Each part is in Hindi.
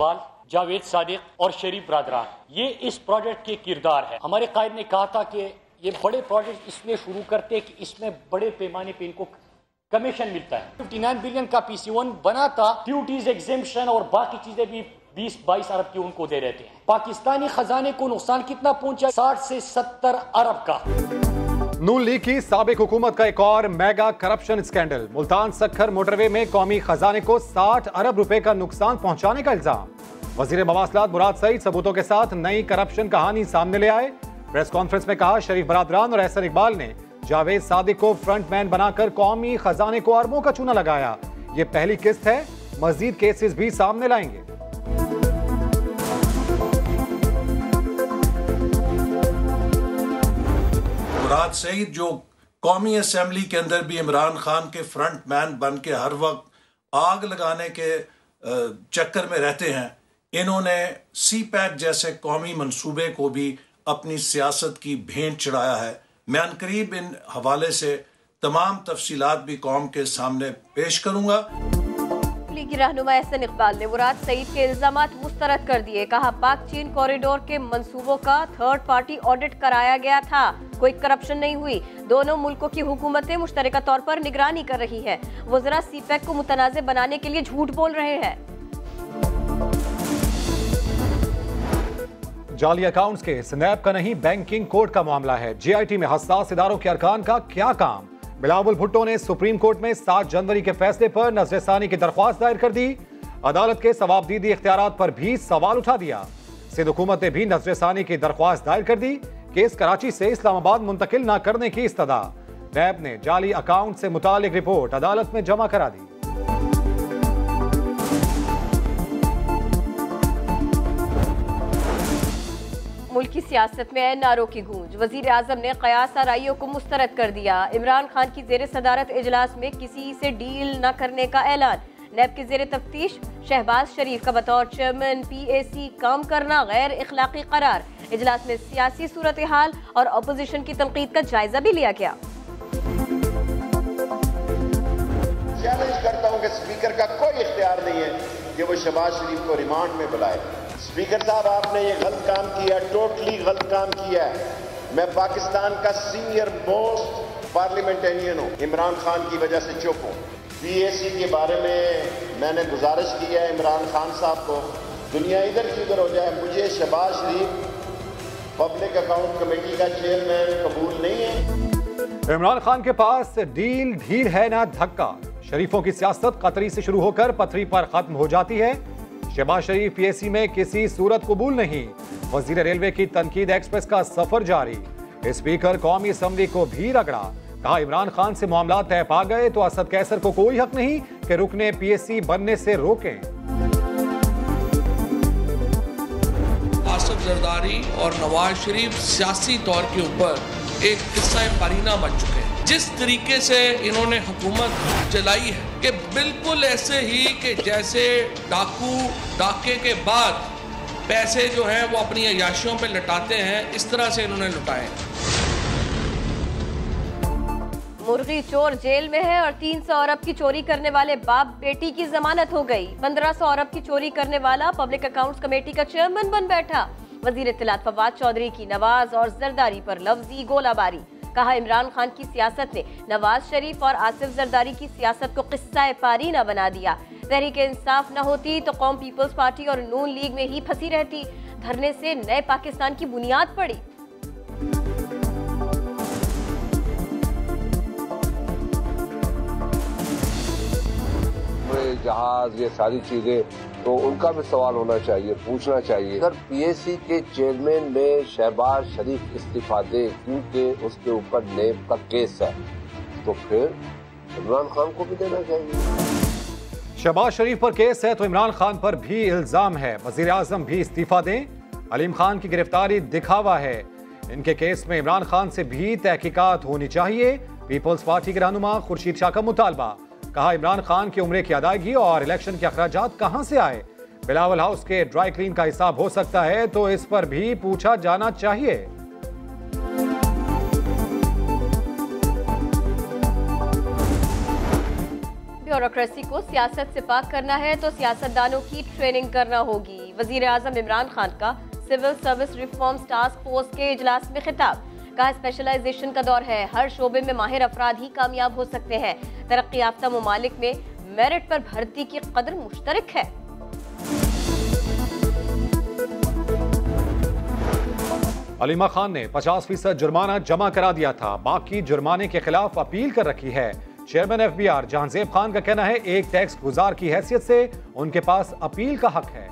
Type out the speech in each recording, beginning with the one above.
इकबाल, जावेद सादिक और शरीफ बरादरान, ये इस प्रोजेक्ट के किरदार है। हमारे कायद ने कहा था कि ये बड़े प्रोजेक्ट इसलिए शुरू करते हैं कि इसमें बड़े पैमाने पे इनको कमीशन मिलता है। 59 बिलियन का PC1 बना था, ड्यूटीज एग्जेम्पशन और बाकी चीजें भी 20-22 अरब की उनको दे रहे थे। पाकिस्तानी खजाने को नुकसान कितना पहुंचा? 60 से 70 अरब का। नून लीग की साबिक हुकूमत का एक और mega corruption scandal. Multan Sukkur motorway में कौमी खजाने को 60 अरब रुपए का नुकसान पहुंचाने का इल्जाम। वजीर मवासलात मुराद सईद सबूतों के साथ नई करप्शन कहानी सामने ले आए। प्रेस कॉन्फ्रेंस में कहा, शरीफ बरादरान और एहसन इकबाल ने जावेद सादिक को फ्रंटमैन बनाकर कौमी खजाने को अरबों का चूना लगाया। ये पहली किस्त है, मजीद केसेस भी सामने लाएंगे। मुराद सईद जो कौमी असेंबली के अंदर भी इमरान खान के फ्रंटमैन बन के हर वक्त आग लगाने के चक्कर में रहते हैं, इन्होंने CPAC जैसे कौमी मंसूबे को भी अपनी सियासत की भेंट चढ़ाया है। मैं अनकरीब इन हवाले से तमाम तफसीलात भी कौम के सामने पेश करूंगा। लीगी रहनुमा एहसन इकबाल ने मुराद सईद के इल्जामात मुस्तरद कर दिए। कहा, पाक चीन कॉरिडोर के मंसूबों का थर्ड पार्टी ऑडिट कराया गया था, कोई करप्शन नहीं हुई। दोनों मुल्कों की हुकूमतें मुश्तरका तौर पर निगरानी कर रही है। वज़रा CPAC को मुतनाज़ बनाने के लिए झूठ बोल रहे हैं। जाली अकाउंट्स के स्नैप का नहीं, बैंकिंग कोड का मामला है। JIT में हसास इदारों के अरकान का क्या काम? बिलावल भुट्टो ने सुप्रीम कोर्ट में 7 जनवरी के फैसले पर नजरसानी की दरख्वास्त दायर कर दी। अदालत के सवाबदीदी इख्तियारात पर भी सवाल उठा दिया। सिंध हुकूमत ने भी नजरसानी की दरख्वास्त दायर कर दी। केस कराची से इस्लामाबाद मुंतकिल न करने की इस्तदा। नैब ने जाली अकाउंट से मुतालिक रिपोर्ट अदालत में जमा करा दी। मुल्क की सियासत में नारों की गूंज। वजीर आजम ने कयास आराइयों को मुस्तरद कर दिया। इमरान खान की जेर सदारत इजलास में किसी से डील न करने का ऐलान। नैब के जेर तफ्तीश शहबाज शरीफ का बतौर चेयरमैन PAC काम करना गैर इखलाकी करार। इजलास में सियासी सूरत हाल और अपोजिशन की तनकीद का जायजा भी लिया गया। चैलेंज करता हूं कि स्पीकर का कोई इख्तियार नहीं है कि वो शहबाज शरीफ को रिमांड में बुलाए। स्पीकर साहब, आपने ये गलत काम किया, टोटली गलत काम किया है। मैं पाकिस्तान का सीनियर मोस्ट पार्लियामेंटेरियन हूँ, इमरान खान की वजह से चुप हूँ। PAC के बारे में मैंने गुजारिश की है इमरान खान साहब को, दुनिया इधर की उधर हो जाए, मुझे शहबाज शरीफ पब्लिक अकाउंट कमेटी का चेयरमैन कबूल नहीं है। इमरान खान के पास डील ढील है ना धक्का। शरीफों की सियासत कतरी से शुरू होकर पथरी पर खत्म हो जाती है। शहबाज शरीफ PAC में किसी सूरत कबूल नहीं। वजीर रेलवे की तनकीद एक्सप्रेस का सफर जारी। स्पीकर कौमी असम्बली को भी रगड़ा। कहा, इमरान खान से मामला तय पा गए तो असद कैसर को कोई हक नहीं कि रुकने PAC बनने से रोकें। आसिफ जरदारी और नवाज शरीफ सियासी तौर के ऊपर एक किस्सा पारीना बन चुके हैं। जिस तरीके से इन्होंने हुकूमत चलाई है कि बिल्कुल ऐसे ही कि जैसे डाकू डाके के बाद पैसे जो हैं वो अपनी अयाशियों पे लुटाते हैं, इस तरह से इन्होंने लुटाए। मुर्गी चोर जेल में है और 300 अरब की चोरी करने वाले बाप बेटी की जमानत हो गई। 1500 अरब की चोरी करने वाला पब्लिक अकाउंट्स कमेटी का चेयरमैन बन बैठा। वजीर इत्तलात फवाद चौधरी की नवाज और जरदारी पर लफ्जी गोलाबारी। कहा, इमरान खान की सियासत ने नवाज शरीफ और आसिफ जरदारी की सियासत को किस्सा पारीना बना दिया। तहरीक इंसाफ न होती तो कौम पीपल्स पार्टी और नून लीग में ही फंसी रहती। धरने से नए पाकिस्तान की बुनियाद पड़ी। जहाज, ये सारी चीजें, तो उनका भी सवाल होना चाहिए, पूछना चाहिए। अगर PAC के चेयरमैन में शहबाज शरीफ इस्तीफा दे क्योंकि उसके ऊपर नेब का केस है, तो फिर इमरान खान को भी देना चाहिए। शहबाज शरीफ पर केस है तो इमरान खान पर भी इल्जाम है। वजीर आजम भी इस्तीफा दें। अलीम खान की गिरफ्तारी दिखावा है। इनके केस में इमरान खान से भी तहकीकात होनी चाहिए। पीपल्स पार्टी के रहनुमा खुर्शीद शाह का मुतालबा। कहा, इमरान खान की उम्रे की अदायगी और इलेक्शन के अखराजात कहां से आए? बिलावल हाउस के ड्राई क्लीन का हिसाब हो सकता है तो इस पर भी पूछा जाना चाहिए। ब्यूरोक्रेसी को सियासत से पाक करना है तो सियासतदानों की ट्रेनिंग करना होगी। वजीर आजम इमरान खान का civil service reforms task force के इजलास में खिताब। कहा स्पेशलाइजेशन का दौर है, हर शोबे में माहिर अफराद ही कामयाब हो सकते हैं। तरक्की याफ्ता मुमालिक में मेरिट पर भर्ती की कदर मुश्तरक है। अलीमा खान ने 50% जुर्माना जमा करा दिया था, बाकी जुर्माने के खिलाफ अपील कर रखी है। चेयरमैन FBR जहांजेब खान का कहना है एक टैक्स गुजार की हैसियत से उनके पास अपील का हक है।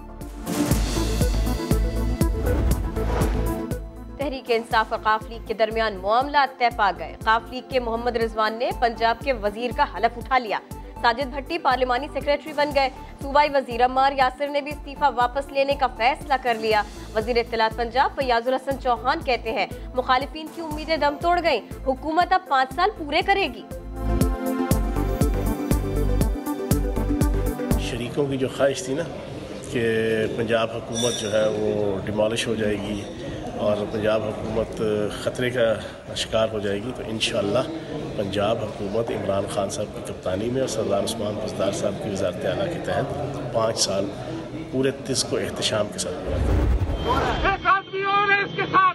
तहरीक इंसाफ और काफ लीग के दरमियान मामला तय पा गए। काफ लीग के मोहम्मद रिजवान ने पंजाब के वजीर का हलफ उठा लिया। साजिद भट्टी पार्लिमानी सेक्रेटरी बन गए। सूबाई वजीर अम्मार यासिर ने भी इस्तीफा वापस लेने का फैसला कर लिया। वजीर इत्तलात पंजाब फयाजुल हसन चौहान कहते हैं मुखालिफिन की उम्मीदें दम तोड़ गईं, हुकूमत अब 5 साल पूरे करेगी। शरीकों की जो ख्वाहिश थी ना कि पंजाब हुकूमत जो है वो डिमोलिश हो जाएगी और पंजाब हुकूमत ख़तरे का शिकार हो जाएगी, तो इंशाअल्लाह पंजाब हुकूमत इमरान खान साहब की कप्तानी में और सरदार उस्मान बुज़दार साहब की वज़ारत आला के तहत 5 साल पूरे तिस को एहतशाम के साथ पूरा करेगी। एक आदमी और है इसके साथ,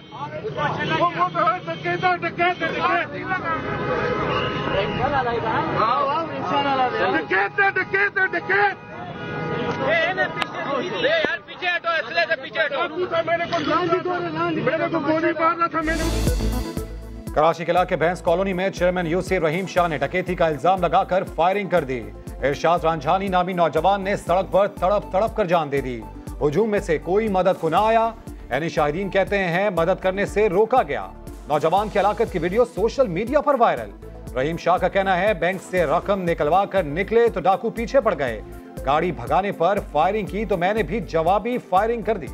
कराची किला के भैंस कॉलोनी में चेयरमैन यूसी रहीम शाह ने डकैती का इल्जाम लगाकर फायरिंग कर दी। इरशाद रांझानी नामी नौजवान ने सड़क पर तड़प तड़प कर जान दे दी। हुजूम में से कोई मदद को ना आया। यानी शाहिदीन कहते हैं मदद करने से रोका गया। नौजवान की हलाकत की वीडियो सोशल मीडिया पर वायरल। रहीम शाह का कहना है बैंक से रकम निकलवा कर निकले तो डाकू पीछे पड़ गए। गाड़ी भगाने पर फायरिंग की तो मैंने भी जवाबी फायरिंग कर दी।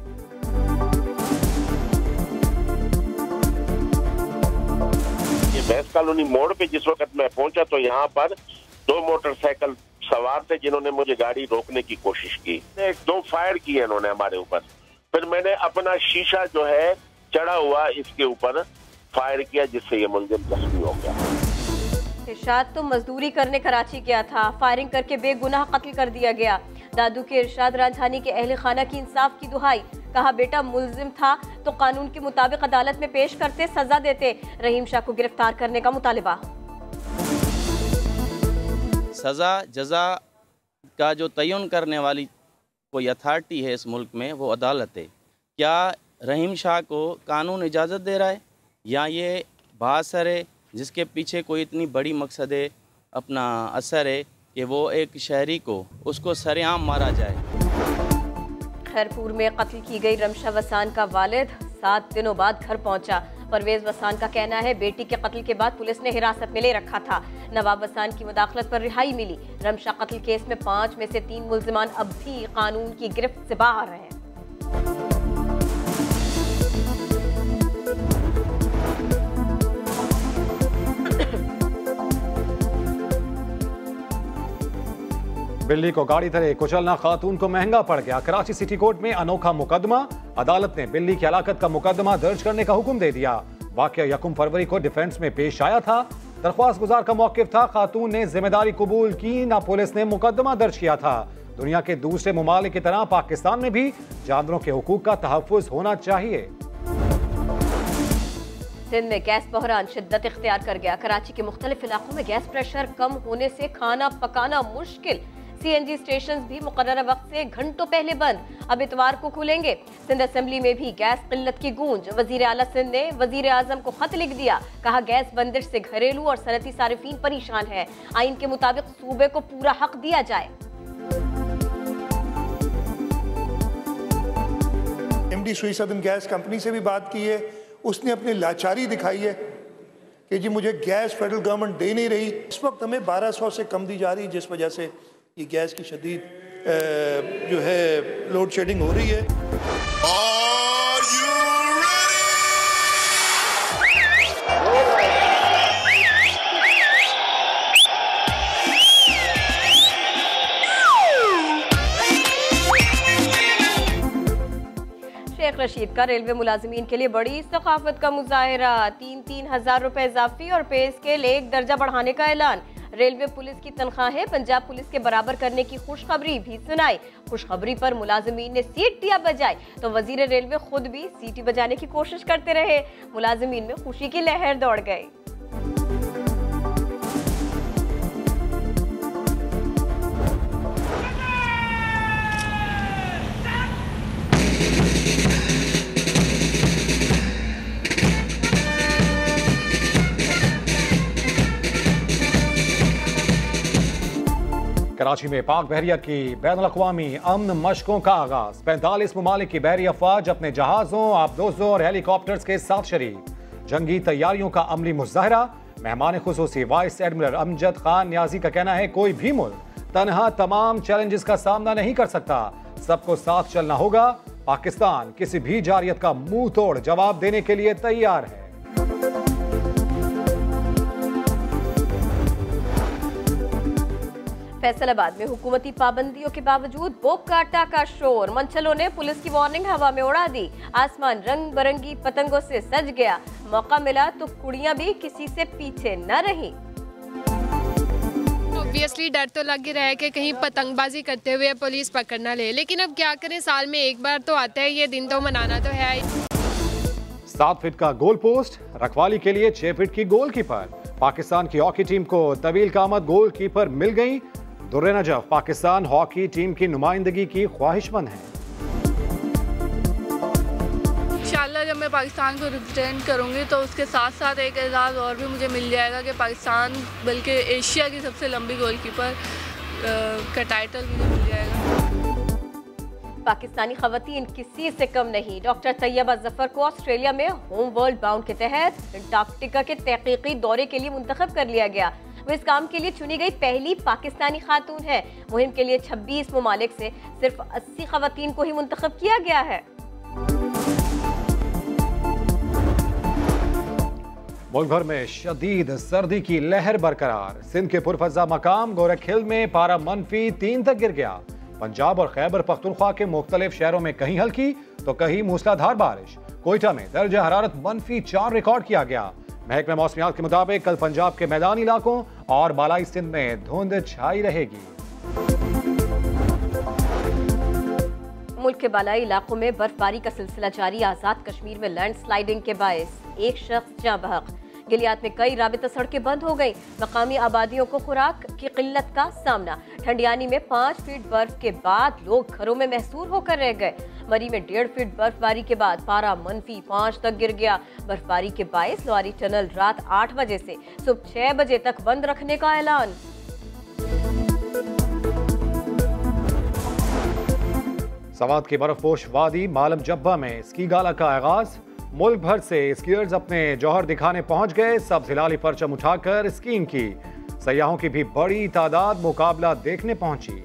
भैंस कॉलोनी मोड़ पे जिस वक्त मैं पहुंचा तो यहाँ पर 2 मोटरसाइकिल सवार थे जिन्होंने मुझे गाड़ी रोकने की कोशिश की। 1-2 फायर किए इन्होंने हमारे ऊपर। फिर मैंने अपना शीशा जो है चढ़ा हुआ इसके ऊपर फायर किया जिससे ये मुलजिम जख्मी हो गया। इरशाद तो मजदूरी करने कराची गया था, फायरिंग करके बेगुनाह कत्ल कर दिया गया। दादू के इरशाद रांझानी के अहले खाना की इंसाफ की दुहाई। कहा बेटा मुल्जिम था तो कानून के मुताबिक अदालत में पेश करते, सजा देते। रहीम शाह को गिरफ्तार करने का मुतालिबा। सजा जजा का जो तयन करने वाली कोई अथॉरिटी है इस मुल्क में वो अदालत है। क्या रहीम शाह को कानून इजाज़त दे रहा है या ये बासर है जिसके पीछे कोई इतनी बड़ी मकसद है, अपना असर है कि वो एक शहरी को उसको सरेआम मारा जाए। खैरपुर में कत्ल की गई रमशा वसान का वालिद 7 दिनों बाद घर पहुंचा। परवेज वसान का कहना है बेटी के कत्ल के बाद पुलिस ने हिरासत में ले रखा था। नवाब वसान की मुदाखलत पर रिहाई मिली। रमशा कत्ल केस में 5 में से 3 मुल्जिमान अब भी कानून की गिरफ्त से बाहर हैं। बिल्ली को गाड़ी धरे कुचलना खातून को महंगा पड़ गया। कराची सिटी कोर्ट में अनोखा मुकदमा। अदालत ने बिल्ली की हलाकत का मुकदमा दर्ज करने का हुक्म दे दिया। वाकया 1 फरवरी को डिफेंस में पेश आया था। दरख्वास्त गुजार का मौकिफ था। खातून ने जिम्मेदारी कबूल की, ना पुलिस ने मुकदमा दर्ज किया था। दुनिया के दूसरे ममालिक की तरह पाकिस्तान में भी जानवरों के हुकूक का तहफ़्फ़ुज़ होना चाहिए। सिंध में गैस बहरान शिद्दत इख्तियार कर गया। कराची के मुख्तलिफ इलाकों में गैस प्रेशर कम होने से खाना पकाना मुश्किल। CNG स्टेशन भी मुकर्रर वक्त से घंटों पहले बंद। अब इतवार को खुलेंगे। सिंध असेंबली में भी गैस किल्लत की गूंज। वजीर आला सिंध ने वजीर आजम को खत लिख दिया। कहा गैस बंदिश से घरेलू और सनती सारिफीन परेशान है। आइन के मुताबिक सूबे को पूरा हक दिया जाए। MD सुई सदन गैस कंपनी से भी बात की है। उसने अपनी लाचारी दिखाई है कि जी मुझे गैस फेडरल गवर्नमेंट दे नहीं रही। इस वक्त हमें 1200 से कम दी जा रही है, जिस वजह से ये गैस की शदीद जो है लोड शेडिंग हो रही है। शेख रशीद का रेलवे मुलाजिमीन के लिए बड़ी सखाफत का मुजाहिरा। 3,000 रुपए इजाफी और पे स्केल 1 दर्जा बढ़ाने का ऐलान। रेलवे पुलिस की तनख्वाहें पंजाब पुलिस के बराबर करने की खुशखबरी भी सुनाई। खुशखबरी पर मुलाजिमीन ने सीटियां बजाई तो वजीर रेलवे खुद भी सीटी बजाने की कोशिश करते रहे। मुलाजिमीन में खुशी की लहर दौड़ गई। कराची में पाक बहरिया की बैनुल-अक़वामी अमन मशकों का आगाज। 45 ममालिक की बहरी अफवाज अपने जहाजों, आबदोजों और हेलीकॉप्टर्स के साथ शरीक। जंगी तैयारियों का अमली मुज़ाहरा। मेहमान खुसूसी वाइस एडमिरल अमजद खान न्याजी का कहना है, कोई भी मुल्क तनहा तमाम चैलेंजेस का सामना नहीं कर सकता, सबको साथ चलना होगा। पाकिस्तान किसी भी जारियत का मुंह तोड़ जवाब देने के लिए तैयार है। फैसलाबाद में हुकूमती पाबंदियों के बावजूद बोकाटा का शोर। मंचलों ने पुलिस की वार्निंग हवा में उड़ा दी। आसमान रंग बिरंगी पतंगों से सज गया। मौका मिला तो कुड़ियां भी किसी से पीछे न रहीं। ऑब्वियसली डर तो लग ही रहा है कि कहीं पतंगबाजी करते हुए पुलिस पकड़ ना ले, लेकिन अब क्या करें, साल में एक बार तो आता है, ये दिन तो मनाना तो है। 7 फीट का गोल पोस्ट, रखवाली के लिए 6 फीट की गोलकीपर। पाकिस्तान की हॉकी टीम को तवील कामत गोलकीपर मिल गई। दुर्रे नजफ पाकिस्तान हॉकी टीम की नुमाइंदगी की ख्वाहिशमंद है। इंशाल्लाह जब मैं पाकिस्तान को रिप्रेजेंट करूंगी तो उसके साथ साथ एक एजाज़ और भी मुझे मिल जाएगा कि पाकिस्तान बल्कि एशिया की सबसे लंबी गोलकीपर का टाइटल मुझे मिल जाएगा। पाकिस्तानी खवातीन किसी से कम नहीं। डॉक्टर तैयबा जफर को ऑस्ट्रेलिया में होम वर्ल्ड बाउंड के तहत अंटार्कटिका के तहकीकी दौरे के लिए मुंतखब कर लिया गया। वो इस काम के लिए चुनी गई पहली पाकिस्तानी खातून है। मुहिम के लिए 26 ममालिक से सिर्फ 80 खवातीन को ही मुंतखब किया गया है। मुल्क भर में शदीद सर्दी की लहर बरकरार। सिंध के पुरफजा मकाम गोरखिल में पारा -3 तक गिर गया। पंजाब और खैबर पख्तूनख्वा के मुख्तलिफ शहरों में कहीं हल्की तो कहीं मूसलाधार बारिश। कोयटा में दर्जा हरारत -4 रिकॉर्ड किया गया। महकमा मौसमियात के मुताबिक कल पंजाब के मैदानी इलाकों और बालाई सिंध में धुंध छाई रहेगी। मुल्क के बालाई इलाकों में बर्फबारी का सिलसिला जारी। आजाद कश्मीर में लैंडस्लाइडिंग के बायस एक शख्स जाँ बहक। गिलियात में कई राबिता सड़कें बंद हो गई। मकामी आबादियों को खुराक की किल्लत का सामना। ठंडियानी में 5 फीट बर्फ के बाद लोग घरों में महसूर होकर रह गए। मरी में 1.5 फीट बर्फबारी के बाद पारा -5 तक गिर गया। बर्फबारी के बायस लोहारी टनल रात 8 बजे से सुबह 6 बजे तक बंद रखने का ऐलान। सवात की बर्फपोश वादी मालम जब्बा में स्की गाला का आगाज। मुल्क भर से स्कीयर्स अपने जौहर दिखाने पहुंच गए। सब हिलाली परचम उठाकर स्कीइंग की। सयाहों की भी बड़ी तादाद मुकाबला देखने पहुंची।